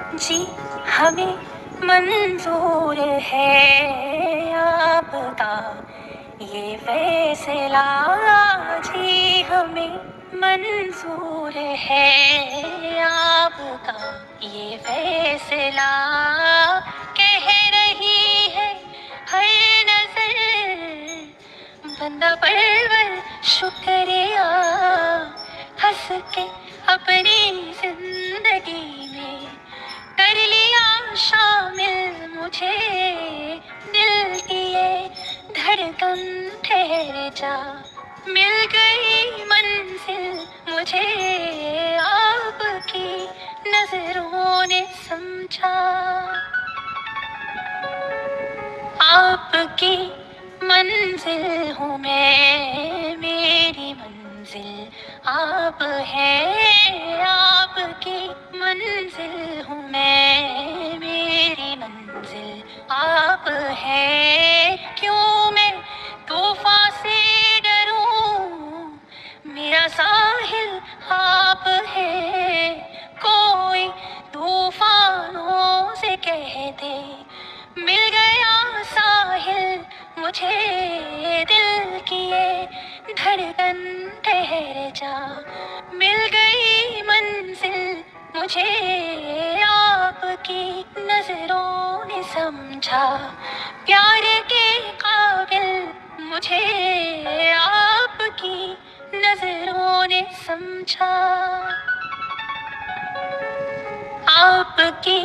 जी हमें मंजूर है आपका ये फैसला। जी हमें मंजूर है आपका ये फैसला। कह रही है हर नजर बंदा परवर शुक्रिया। हंस के अपनी जिंदगी में कर लिया शामिल मुझे। दिल की ये धड़कन ठहर जा, मिल गई मंजिल मुझे। आपकी नजरों ने समझा, आपकी मंजिल हूँ मैं, मेरी मंजिल आप हैं। आपकी मंजिल हूँ मैं, मेरी मंजिल आप हैं। क्यों मैं तूफान से डरूं, मेरा साहिल आप है। कोई तूफानों से कह दे मिल गया साहिल मुझे। दिल की ये धड़कन ठहर जा, मिल गई मंजिल मुझे। आपकी नजरों ने समझा, प्यार के काबिल मुझे। आपकी नजरों ने समझा, आपकी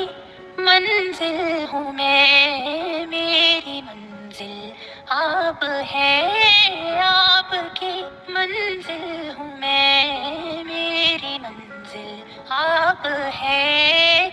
मंजिल हूँ मैं, मेरी मंजिल आप हैं। आपकी मंजिल हूँ मैं, मेरी मंजिल आप हैं।